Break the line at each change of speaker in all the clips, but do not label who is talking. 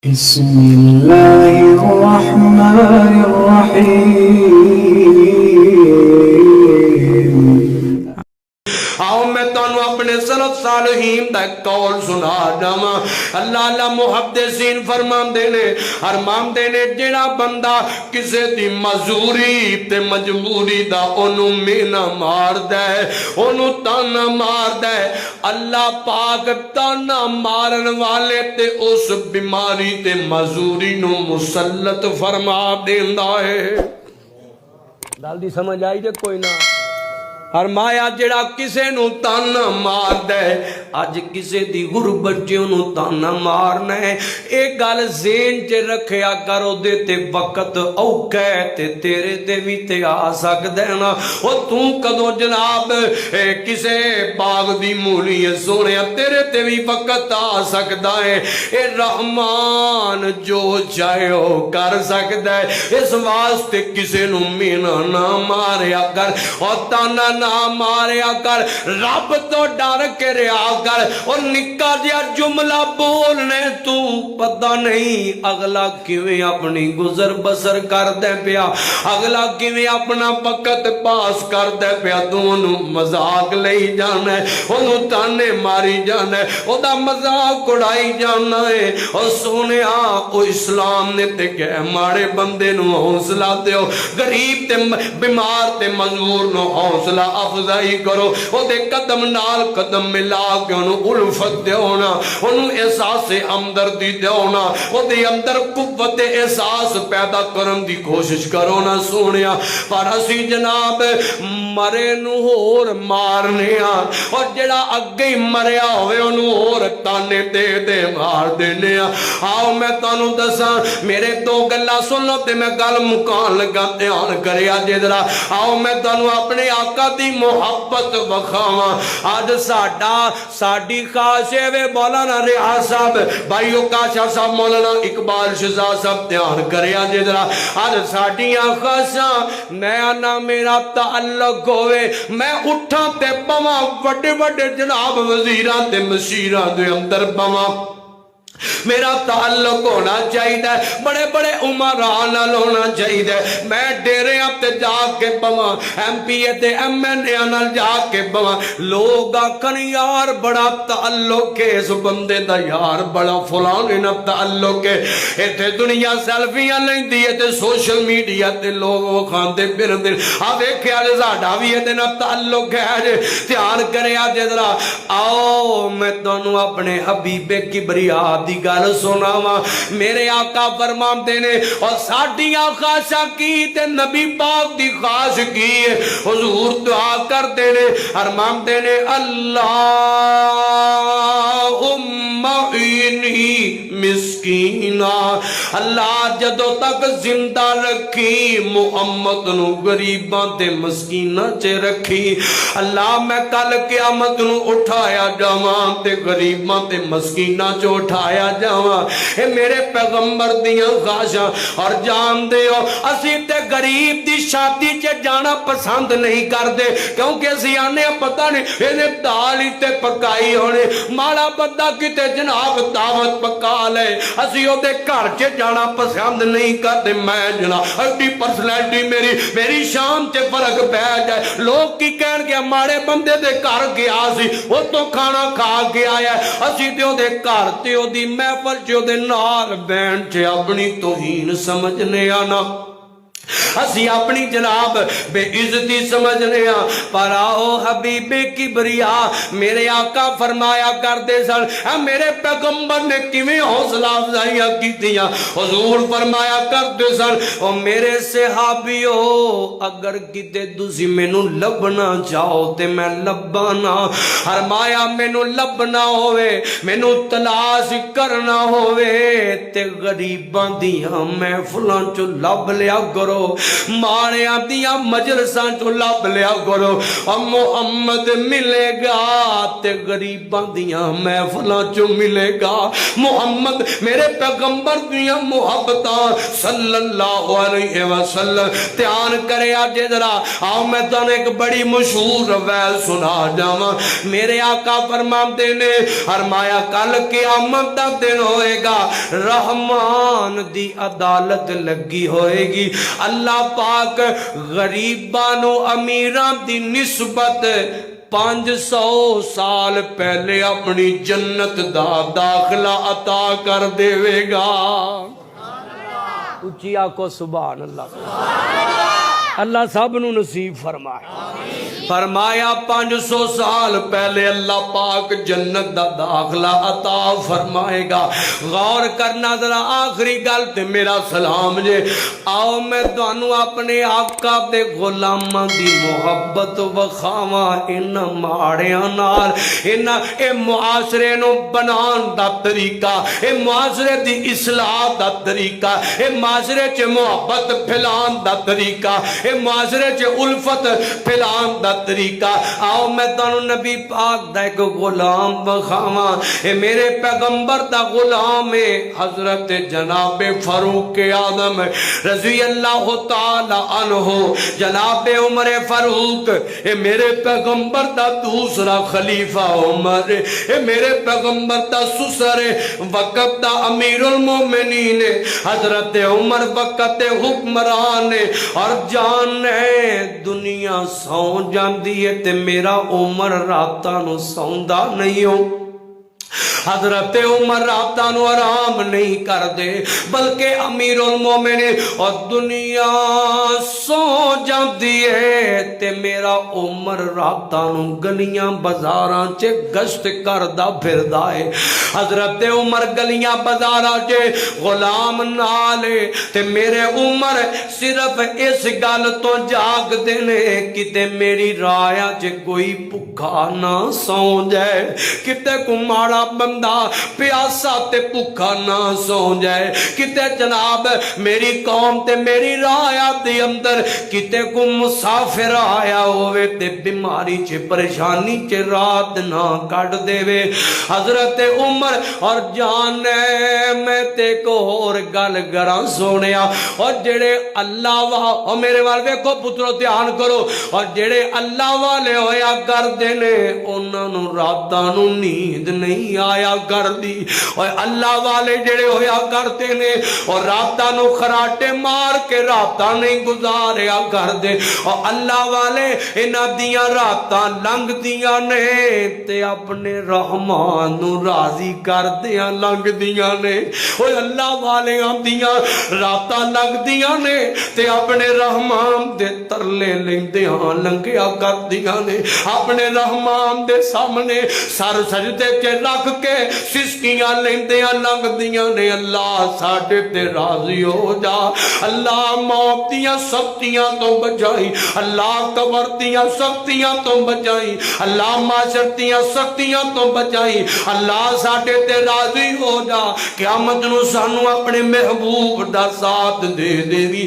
بسم الله الرحمن الرحيم
آؤ میں تانوں اپنے سلف صالحین دا قول سنا جاواں۔ اللہ محدثین فرماندے نے فرماندے نے جڑا بندہ کسے دی مزوری تے مجبوری دا اونوں مینا مار دے اونوں تانا مار دے، اللہ پاک تانا مارن والے تے اس بیماری تے مزوری نو مسلط فرما دیندا ہے۔ گل دی سمجھ آئی جے کوئی نہ؟ فرمایا جڑا کسے نو تانا مار دے، اج کسے دی غربت چ اونوں تانا مارنا ہے، اے گل ذہن چ رکھیا کرو دے تے وقت اوکھا ہے تے تیرے تے وی تے آ سکدا ہے نا۔ او توں کدوں جناب کسے باغ دی مولی ہے سونیا، تیرے تے وی وقت آ سکدا ہے۔ اے رحمان جو چاہے او کر سکدا ہے، اس واسطے کسے نو مینا نہ ماریا کر اور تانا نہ ماریا کر، رب تو ڈر کے رہا کر۔ اور نکا جیا جملہ بولنے تو پتہ نہیں اگلا کیویں اپنی گزر بسر کر دے پیا، اگلا کیویں اپنا وقت پاس کر دے پیا، تو انہوں مذاق لئی جانا ہے، انہوں تانے ماری جانا ہے، او دا مذاق اڑائی جانا ہے۔ اور سونے او اسلام نے تے کہ ماڑے بندے نو حوصلہ دیو، غریب تے بیمار تے مجبور نو حوصلہ افزائی کرو، او دے قدم نال قدم ملا کے انہوں الفت دیونا، انہوں احساس ہمدردی دیونا، او دے اندر قوت احساس پیدا کرن دی کوشش کرو نا سونیا۔ پر اسی جناب مرے نو ہور مارنے اور جڑا اگے مریا ہوئے انہوں اور تانے دے دے مار دینے۔ آؤ میں تانوں دساں، میرے دو گلا سن لو تے میں گل مکان لگا، دھیان کریا جے ذرا۔ آؤ میں تانوں اپنے آقا دی محبت بخاواں۔ آج ساڈی خواہش وے مولانا ریاض صاحب، بھائیو کاشا صاحب، مولانا اقبال شہزاد صاحب، دھیان کریا جے ذرا۔ آج ساڈیاں خواہشاں میں آنا میرا تعلق ہوئے، میں اٹھاں تے پواں وڈے وڈے جناب وزیراں تے مشیراں دے اندر پواں، میرا تعلق ہونا چاہیے، بڑے بڑے عمران نال ہونا چاہیے، میں ڈیریاں تے جا کے پواں، ایم پی اے تے ایم این اے نال جا کے پواں، لوگ آکھن یار بڑا تعلق ہے اس بندے دا، یار بڑا فلانے نال تعلق ہے۔ ایتھے دنیا سیلفیاں لیندی ہے تے سوشل میڈیا تے لوگ وکھاندے پھردے، آ ویکھیا جے ساڈا وی ایدے نال تعلق ہے جے، دھیان کریا جے ذرا۔ آؤ میں تانوں اپنے حبیب کبریا دی گل سناواں، میرے آقا فرماندے نے اور ساڈیاں خواہشاں کی تے نبی پاک دی خواہش کی ہے، حضور دعا کردے نے فرماندے نے اللہم اینی مسکینا، اللہ جدو تک زندہ رکھی محمد نو غریباں تے مسکیناں چے رکھی، اللہ میں کل قیامت نو اٹھایا جاواں تے غریباں تے مسکیناں چ اٹھایا جاواں۔ اے میرے پیغمبر دیاں خواہشاں، اور جان دے ہو اسی تے غریب دی شادی چ جانا پسند نہیں کردے، کیونکہ اسی آنے پتہ نہیں انہیں دال ہی تے پکائی ہونے، ماڑا بندہ کتے جناب دعوت پکا لے، اسی او دے گھر چ جانا پسند نہیں کردے۔ میں جناب ایڈی پرسنالٹی میری شان تے فرق پہ جائے، لوگ کی کہن گے ماڑے بندے دے گھر گیا سی، وہ تو کھانا کھا کے آیا ہے، اسی تے او دے گھر تے او دی محفل چ او دے نال بہن چ اپنی توہین سمجھنے آنا، اسی اپنی جناب بے عزتی سمجھنے ہاں۔ پر آؤ حبیب کبریا میرے آقا فرمایا کرتے سن، میرے پیغمبر نے کیویں حوصلہ افزائیاں کیتیاں، حضور فرمایا کرتے سن، او میرے صحابیو اگر کتے تسی مینوں لبنا چاہو تے میں لبانا، فرمایا مینوں لبنا ہوئے، مینوں تلاش کرنا ہوئے تے غریباں دیاں محفلاں چوں لب لیا کرو، ماڑیاں دیاں مجلساں چو لب لیا کرو اور محمد ملے گا تے غریباں دیاں محفلاں چو ملے گا محمد میرے پیغمبر دیاں محبتاں صلی اللہ علیہ وسلم دھیان کرے آجے ذرا آؤ میں تن ایک بڑی مشہور روایت سنا جاواں میرے آقا فرماتے نے فرمایا کل قیامت دا دن ہوئے گا رحمان دی عدالت لگی ہوئے گی اللہ پاک غریبانو امیران دی نسبت 500 سال پہلے اپنی جنت دا داخلہ عطا کر دے گا اچھی آکو سبحان اللہ اللہ سب نو نصیب فرمائے فرمایا 500 سال پہلے اللہ پاک جنت دا داخلہ عطا فرمائے گا غور کرنا ذرا آخری گل تے میرا سلام جے آؤ میں تانوں اپنے آقا دے غلاماں دی محبت وکھاواں ان ماڑیاں نال ان اے معاشرے نو بنان دا طریقہ اے معاشرے دی اصلاح دا طریقہ اے معاشرے چ محبت پھیلان دا طریقہ اے معاشرے چ الفت پھیلان دا طریقہ آؤ میں تانوں نبی پاک دا ایک غلام بخاواں اے میرے پیغمبر دا غلام ہے حضرت جناب فاروق اعظم رضی اللہ تعالی عنہ جناب عمر فاروق اے میرے پیغمبر دا دوسرا خلیفہ عمر اے میرے پیغمبر دا سسر وقت دا امیر المومنین حضرت عمر وقت حکمران اور جان ہے دنیا سو جاندی ہے تے میرا عمر راتاں نو سوندا نہیں ہو حضرت عمر راتاں نو آرام نہیں کر دے بلکہ امیر المومنین اور دنیا سو جاندی ہے تے میرا عمر راتاں نو گلیاں بازاراں چے گشت کردا پھردا ہے حضرت عمر گلیاں بازاراں چے غلام نالے تے میرے عمر صرف اس گل تو جاگ دینے کتے میری رایا چے کوئی بھکھا نہ سو جائے کتے کو ماڑا بندہ پیاسا تے بھکھا نہ سو جائے کتے جناب میری قوم تے میری رایا دے اندر کتے کو مسافر آیا ہوئے تے بیماری چے پریشانی چے رات نہ کٹ دے وے حضرت عمر اور جانے میں تے کو اور گل گراں سونیا اور جڑے اللہ اور میرے والے کو پترو دھیان کرو اور جڑے اللہ والے ہویا کر دینے انہاں نو راتاں نو نیند نہیں آیا کر دی اور اللہ والے جڑے ہویا کرتے نے اور راتاں نو خراٹے مار کے راتاں نہیں گزاریا کر دے اور اللہ والے انہاں دیاں راتاں لنگ دیاں نے تے اپنے رحمان نو راضی کر دیاں لنگ دیاں نے اور اللہ والے دیاں راتاں لنگ دیاں نے تے اپنے رحمان دے ترلے لیندیاں لنگیا کر دیاں نے اپنے رحمان دے سامنے سر سجدے تے رکھ کے سسکیاں لیندیاں لنگ دیاں نے اللہ ساڈے تے راضی ہو جا اللہ موت دیاں سختیاں تو بچائی اللہ قبر دیاں سختیاں تو بچائی اللہ معاشر دیاں سختیاں تو بچائی اللہ ساڈے تے راضی ہو جا قیامت نو سانو اپنے محبوب دا ساتھ دے دے وی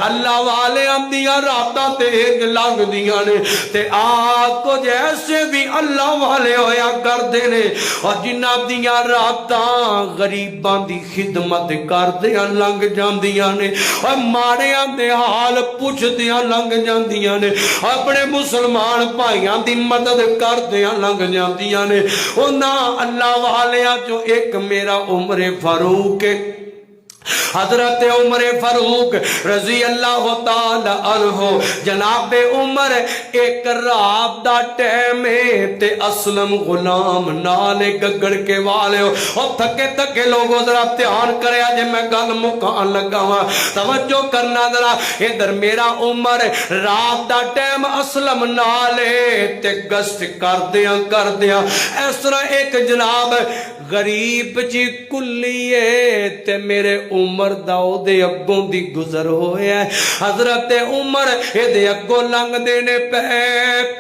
اللہ والے دیاں راتاں تے لنگ دیاں نے تے آگ کو جیسے بھی اللہ والے ہویا کر دینے اور جنہ دیاں راتاں غریباں دی خدمت کر دیاں لنگ جاندیاں نے اور ماڑیاں دے حال پوچھ دیاں لنگ جاندیاں نے اپنے مسلمان بھائیاں دی مدد کر دیاں لنگ جاندیاں نے انہاں اللہ والیاں جو ایک میرا عمر فاروق حضرت عمر فاروق رضی اللہ تعالی عنہ جناب عمر ایک رات دا ٹائم تے اسلم غلام نالے گگڑ کے والے اور تھکے تھکے لوگوں ذرا دھیان کرے جے میں گل مکان لگا ہاں توجہ کرنا ذرا ادھر میرا عمر رات دا ٹائم اسلم نالے تے گشت کر دیاں اس طرح ایک جناب غریب جی کلیے تے میرے عمر دا او دے اگوں دی گزر ہویا ہے حضرت عمر اے دے اگوں لنگ دینے پہ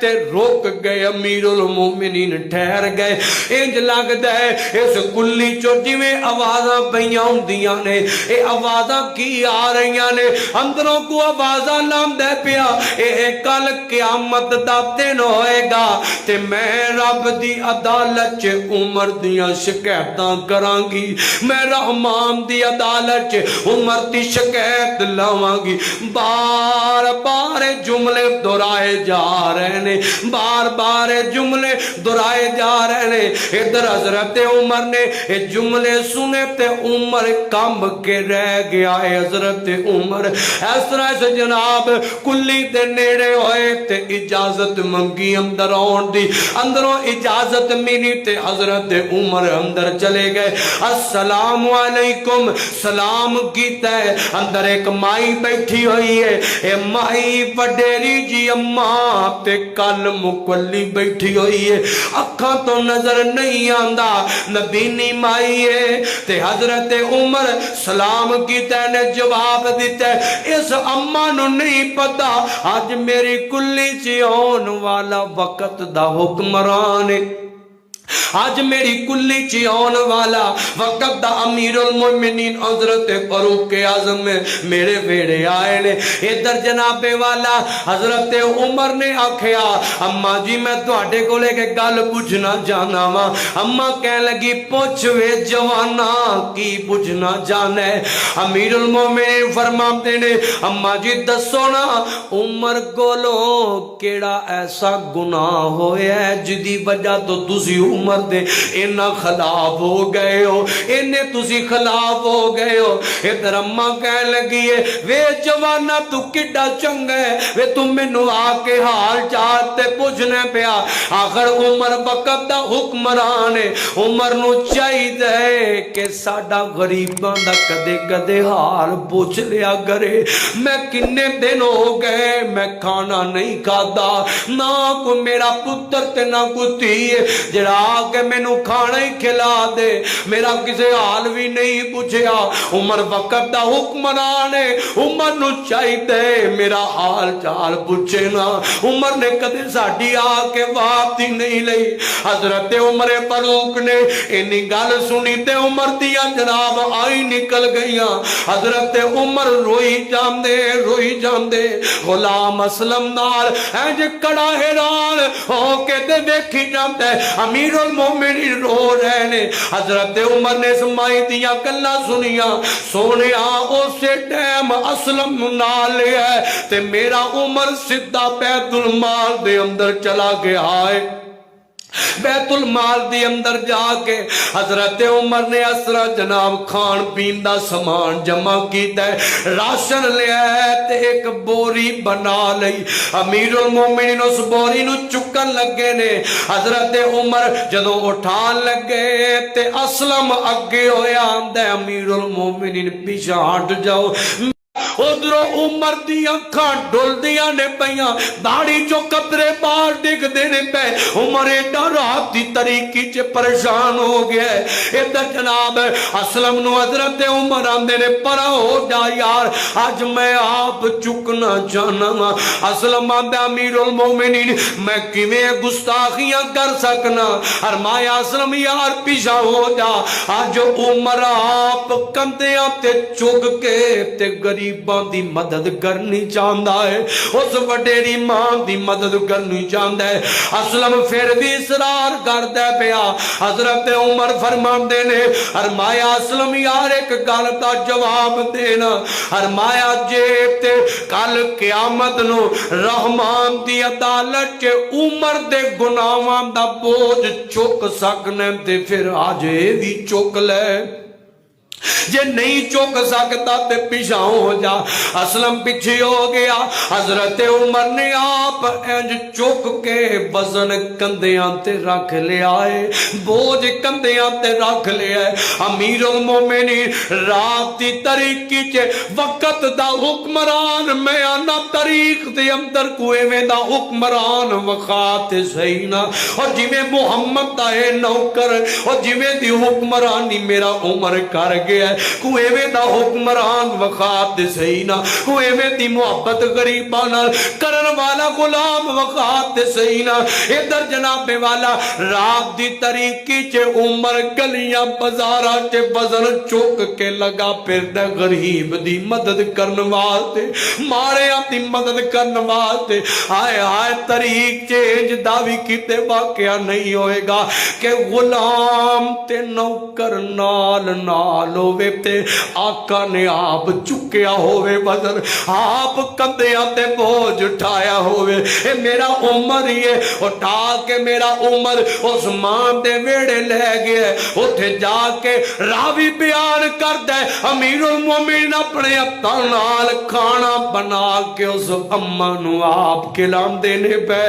تے روک گئے امیر المومنین ٹھہر گئے انج لگ دے اس کلی چو جویں آوازاں پیاں ہوندیاں نے اے آوازاں کی آ رہیاں نے اندروں کو آوازاں لام دے پیا اے کل قیامت دا دن ہوئے گا تے میں رب دی عدالت چ عمر دیاں شکایتاں کراں گی میں رحمان دی عدالت چ عمر دی شکایت لاواں گی بار بار جملے دہرائے جا رہے نے بار بار جملے دہرائے جا رہے نے ادھر حضرت عمر نے یہ جملے سنے تے عمر کمب کے رہ گیا ہے حضرت عمر اس طرح سے جناب کلی دے نیڑے ہوئے تے اجازت منگی اندر آن دی اندروں اجازت ملی تے حضرت عمر اندر چلے گئے السلام علیکم سلام کیتا ہے اندر ایک مائی بیٹھی ہوئی ہے اے مائی وڈیری جی اماں تے کل مکلی بیٹھی ہوئی ہے اکھاں تو نظر نہیں آندا نبینی مائی ہے تے حضرت عمر سلام کیتا نے جواب دیتا ہے اس اماں نو نہیں پتا آج میری کلی چ آن والا وقت دا حکمران ہے آج میری کلی چی آن والا وقت دا امیر المومنین حضرت فاروق اعظم میں میرے ویڑے آئے نے ادھر جناب والا حضرت عمر نے آکھیا اماں جی میں تواڈے کولے کے گل پوچھنا جانا وا اماں کہنے لگی پوچھ وے جوانا کی پوچھنا جانا ہے امیر المومنین فرماتے نے اماں جی دسو نا عمر کولو کیڑا ایسا گناہ ہویا ہے جدی وجہ تو تسی عمر دے انہا خلاف ہو گئے ہو انہیں تسی خلاف ہو گئے ہو ادھر اماں کہنے لگی ہے وے جوانا تو کڈا چنگ ہے وے تم میں نو آکے حال چاہتے پوچھنے پیا آخر عمر وقت دا حکمران ہے عمر نو چاہی دے کہ ساڈا غریبان دا کدے کدے حال پوچھ لیا کرے میں کنے دن ہو گئے میں کھانا نہیں کھادا نہ کوئی میرا پتر تے نہ کوئی تھی جڑا کہ میں نو کھانا ہی کھلا دے میرا کسے حال بھی نہیں پوچھیا عمر وقت دا حکمران ہے عمر نو چاہی دے میرا حال چال پوچھے نا عمر نے کدے ساڑی آکے واپتی نہیں لئی حضرت عمر فاروق نے انہی گل سنی تے عمر دیا جناب آئی نکل گئیاں حضرت عمر روئی جام دے غلام اسلم نال اینج کڑا حیران ہو کے دے دیکھی جام دے امیر المومنین رو رہے نے حضرت عمر نے سمائی دیا گلاں سنیاں سونیا اسے ٹائم اسلم نال ہے تے میرا عمر سدھا بیت المال دے اندر چلا گیا ہے بیت المال دی اندر جا کے حضرت عمر نے اسرا جناب کھان پین دا سامان جمع کیتا ہے راشن لیا ہے تے ایک بوری بنا لئی امیر المومنین اس بوری نو چکن لگے نے حضرت عمر جدوں اٹھان لگے تے اسلم اگے ہویا آمدہ امیر المومنین پیچھے ہٹ جاؤ ادھروں عمر دی اکھاں ڈول دیاں نے پیاں داڑھی جو قطرے بار ڈگ دینے پہ عمر ایڈا رات دی طریقی چے پریشان ہو گیا ہے ادھر جناب اسلم نو حضرت عمر آمدے نے پرا ہو جا یار آج میں آپ چکنا جانا وا اسلم آمدے امیر المومنین میں کیویں گستاخیاں کر سکنا فرمایا اسلم یار پیچھا ہو جا آج عمر آپ کندیاں تے چگ کے تے غریب دی مدد کرنی چاہتا ہے اس وڈیری ماں دی مدد کرنی چاہتا ہے اسلم پھر بھی اصرار کرتا پیا حضرت عمر فرماندے نے فرمایا اسلم یار ایک گل دا جواب دینا فرمایا جے تے کل قیامت نو رحمان دی عدالت چ عمر دے گناہاں دا بوجھ چک سکنے تے پھر آج بھی چک لے جے نہیں چک سکتا تے پیچھاؤں ہو جا. اسلم پیچھے ہو گیا. حضرت عمر نے آپ انج چک کے وزن کندیاں تے رکھ لیا ہے, بوجھ کندیاں تے رکھ لیا ہے. امیر المومنین رات دی تاریکی چے وقت دا حکمران, میں آنا تاریخ دے اندر کوئے میں دا حکمران وقات سینا, اور جی میں محمد دا ہے نوکر, اور جی میں دی حکمرانی میرا عمر کر گیا ہے. کوئے میں دا حکمران وقات سینا, کوئے میں دی محبت غریبانا کرن والا غلام وقات سینا. ادھر جناب والا رات دی تاریکی چے عمر گلیاں بازاراں چے وزن چوک کے لگا پھر دے غریب دی مدد کرن واسطے, ماڑیاں دی مدد کرن واسطے. آئے آئے تاریخ چینج دعوی کیتے واقعہ نہیں ہوئے گا کہ غلام تے نوکر نال نال ہوئے تے آقا نے آپ چکیا ہوئے وزن, آپ کندیاں تے بوجھ اٹھایا ہوئے. اے میرا عمر ہی ہے, اٹھا کے میرا عمر اس ماں دے ویڑے لے گئے. اٹھے جا کے راوی بیان کر دے امیر المومنین اپنے ہتھاں نال کھانا بنا کے اس اماں نو آپ کھلان دینے پے.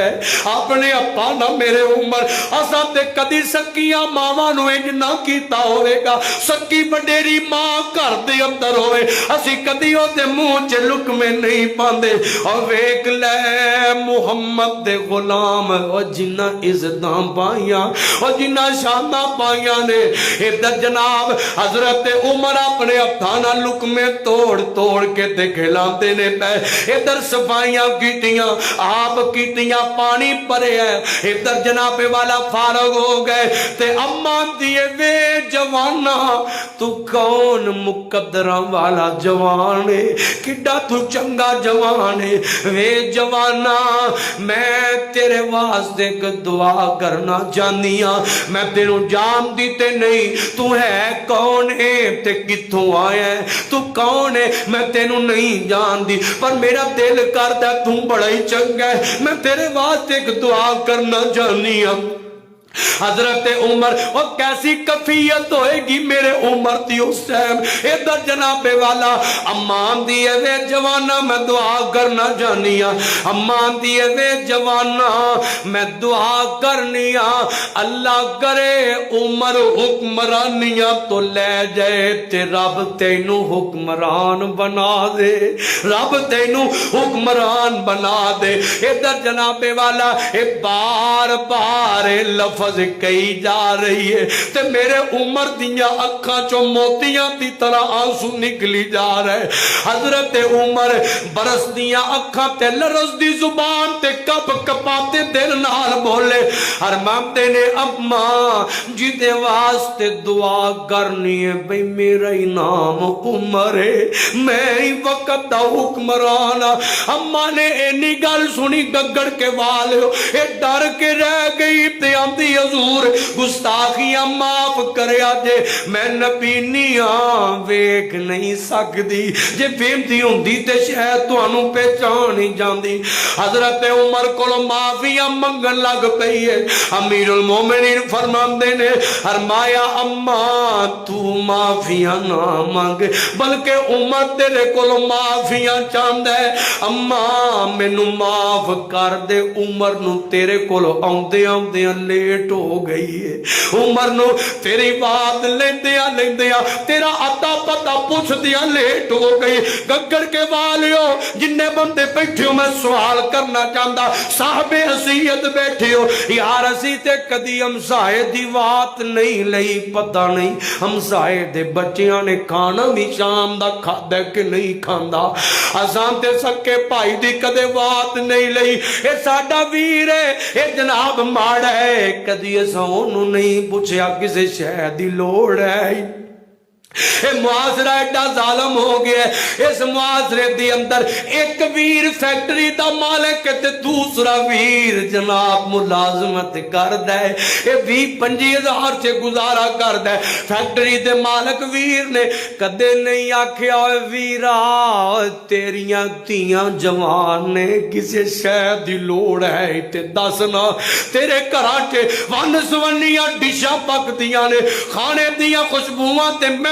اپنے ہتھاں نال میرے عمر اساں تے کدی سکیاں ماواں نو انج نہ کیتا ہوے گا. سکی وڈیری ماں گھر دے اندر ہوئے اسی کدی او دے منہ چ لقمے نہیں پاندے. اور ویکھ لے محمد دے غلام او جنہ عزتاں پائیاں اور جنہ شاناں پائیاں نے. ادھر جناب حضرت عمر اپنے ہتھاں نال لقمے توڑ توڑ کے تے کھلاندے نے پے. ادھر صفائیاں کیتیاں آپ کیتیاں پانی پرے ہے. ادھر جناب والا فارغ ہو گئے تے اماں دیے وے جوانا تو کون مقدراں والا جوان ہے, کڈا تو چنگا جوان ہے. وے جوانا میں تیرے واسطے ایک دعا کرنا چاہنی ہاں. میں تینوں جان دی تے نہیں, تو ہے کون ہے تے کتھوں آیا ہے, تو کون ہے میں تینوں نہیں جان دی, پر میرا دل کرتا ہے تو بڑا ہی چنگا ہے, میں تیرے واسطے ایک دعا کرنا چاہنی ہاں. حضرت عمر اور کیسی کفیت ہوئے گی میرے عمر تھی اس ٹائم. ادھر جناب والا امان دیئے وے جوانا میں دعا کرنا جانیا, امان دیئے وے جوانا میں دعا کرنیا. اللہ کرے عمر حکمرانیاں تو لے جائے تے رب تینوں حکمران بنا دے, رب تینوں حکمران بنا دے. ادھر جناب والا بار بار لفظ کئی جا رہی ہے تے میرے عمر دیاں اکھاں چو موتیاں دی طرح آنسو نکلی جا رہے. حضرت عمر برس دیاں اکھاں تے لرز دی زبان تے کپ کپاتے دل نال بولے, ارماندے نے اماں جی دے واسطے دعا کرنی ہے بھئی میرا ہی نام عمر ہے, میں ہی وقت دا حکمران. اماں نے اینی گل سنی گگڑ کے والے اے ڈر کے رہ گئی تے آندی حضور گستاخیاں معاف کریا جے, میں نبی ہاں ویکھ نہیں سکدی, جے ویندی ہوندی تے شاید تانوں پہچان ہی جاندی. حضرت عمر کولوں معافیاں منگن لگ پئی ہے. امیر المومنین فرماندے نے فرمایا اماں تو معافیاں نہ مانگ بلکہ عمر تیرے کولوں معافیاں چاہندا ہے. اماں مینوں معاف کر دے, عمر نو تیرے کولوں آوندے آوندے لیٹ ہو گئی ہے. عمر نو تیری بات لیندیاں تیرا عطا پتا پوچھ دیا لیٹ ہو گئی. گگڑ کے والیو جننے بندے بیٹھے ہو میں سوال کرنا چاہتا, صاحب حیثیت بیٹھے ہو یار اسی تے کدی ہمسائے دی بات نہیں لئی, پتہ نہیں ہمسائے دے بچیاں نے کھانا بھی شام دا کھادا کہ نہیں کھاندا, اساں تے سکے بھائی دی کدے بات نہیں لئی. اے ساڈا ویر ہے, اے جناب ماڑا ہے, کدی اساں اونوں نہیں پوچھیا کسے شے دی لوڑ ہے. اے معاشرہ ایڈا ظالم ہو گیا ہے. اس معاشرے دی اندر ایک ویر فیکٹری دا مالک تے دوسرا ویر جناب ملازمت کردا ہے. اے 20-25 سے گزارا کردا ہے. فیکٹری دے مالک ویر نے کدے نہیں آکھیا اے ویرا تیریاں تیاں جوان نے کسے شے دی لوڑ ہے تے دسنا, تیرے گھراں چ ون سونیاں ڈشاں پکدیاں نے, کھانے دیاں خوشبوواں تے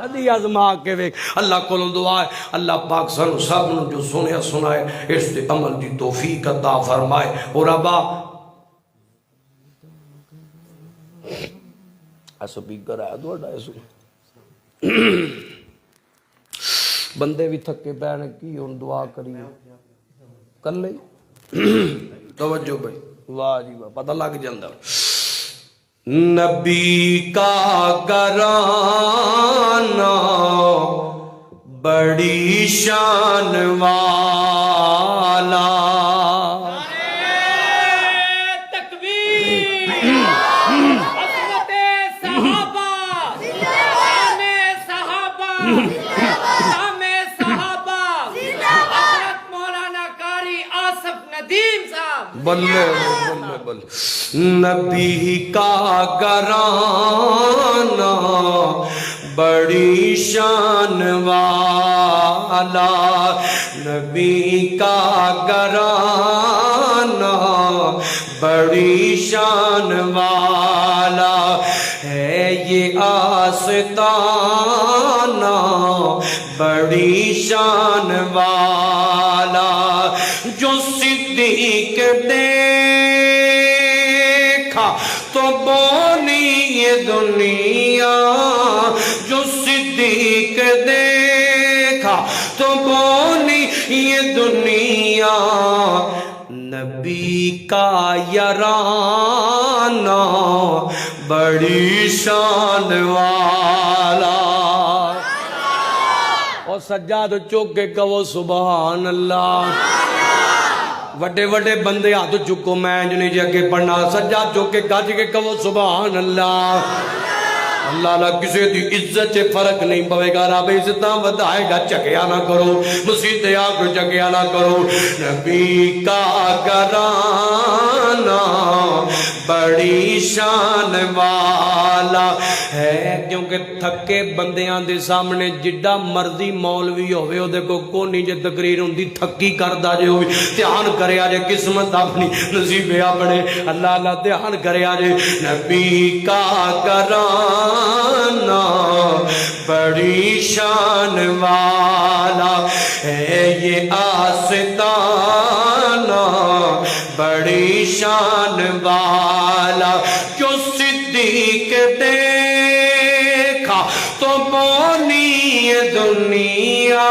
کدی آزما کے ویکھ اللہ کولوں دعا ہے اللہ پاک سانو سب نو جو سنیا سنائے اس تے عمل دی توفیق عطا فرمائے اور ربا اسپیکر ہے دوڑا اس بندے بھی تھکے پے کی ہن دعا کریے کر لئی توجہ بھائی واہ جی واہ پتہ لگ جاندا نبی کا گھرانہ بڑی شان والا
تکبیر عظمت صحابہ شان صحابہ نام صحابہ حضرت مولانا قاری آصف ندیم صاحب
بلے بلے بلے نبی کا گھرانہ بڑی شان والا نبی کا گھرانہ بڑی شان والا ہے یہ آستانہ بڑی شان والا جو صدیق دیکھا تو بولی یہ دنیا جو صدیق دیکھا تو بولی یہ دنیا نبی کا یارانہ بڑی شان والا اور سجاد چوک کے کہو سبحان اللہ وڈے وڈے بندے ہاتھ چکو میں جو نہیں جگہ پڑھنا سجاد چوک کے گج کے کہو سبحان اللہ اللہ اللہ کسی دی عزت سے فرق نہیں پوے گا رب عزتاں ودائے گا چکیا نہ کرو مسیطے آکر چکیا نہ کرو نبی کا گھرانہ بڑی شان والا ہے کیونکہ تھکے بندیاں دے سامنے جڈا مرضی مولوی ہوئے او دے کو کونی جے تقریر ہوندی تھکی کردہ جے ہوئی دھیان کرے آجے قسمت اپنی نصیبے اپنے اللہ اللہ دھیان کرے آجے نبی کا گھرانہ بڑی شان والا ہے یہ آستانہ بڑی شان والا جو صدیق دیکھا تو بولی یہ دنیا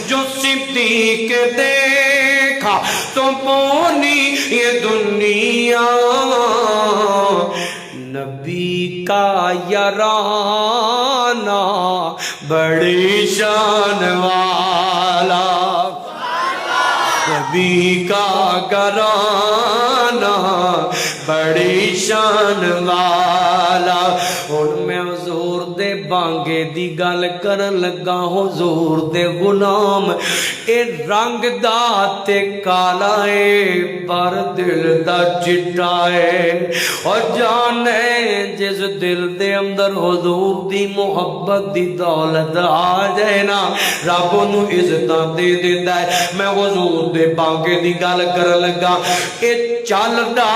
جو صدیق دیکھا تو بولی یہ دنیا نبی کا یارانہ بڑی شان والا نبی کا گھرانہ بڑی شان والا اور میں حضور دے بانگے دی گل کرن لگا حضور دے غلام اے رنگ دا تے کالا اے پر دل دا چٹا اے اور جانے جس دل دے اندر حضور دی محبت دی دولت آ جائے نا رب نو عزتاں دے دیندا ہے میں حضور دے بانگے دی گل کرن لگا اے چل دا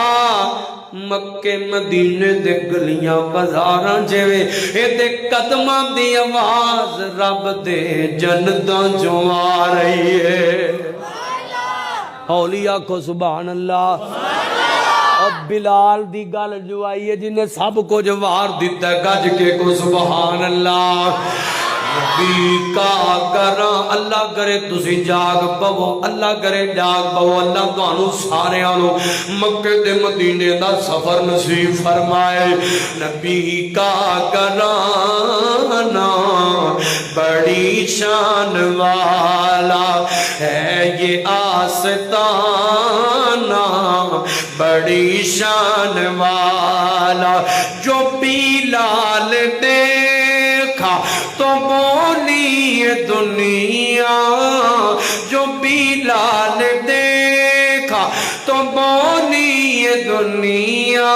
مکے مدینے دے گلیاں بازاراں جویں اے تے قدماں دی آواز رب دے جنتاں چوں آ رہی ہے ہولی آکھو سبحان اللہ اور بلال دی گل جو آئی ہے جنہیں سب کو جوار دیتا ہے گج کے کو سبحان اللہ نبی کا گھرانہ اللہ کرے تسی جاگ پو اللہ کرے جاگ پو اللہ تانوں سارے آنو مکہ دے مدینے دا سفر نصیب فرمائے نبی کا گھرانہ بڑی شان والا ہے یہ آستانہ بڑی شان والا جو بلال دیکھا تو بولی یہ دنیا جو بلال دیکھا تو بولی یہ دنیا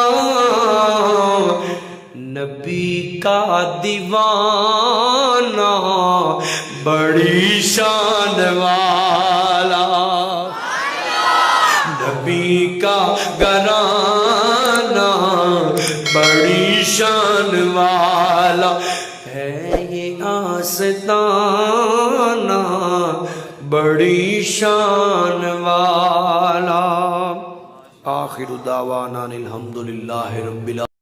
نبی کا دیوانہ بڑی شان والا نبی کا گھرانہ بڑی شان والا ہے یہ مستانہ بڑی شان والا۔ آخر دعوانا الحمدللہ رب العالمین۔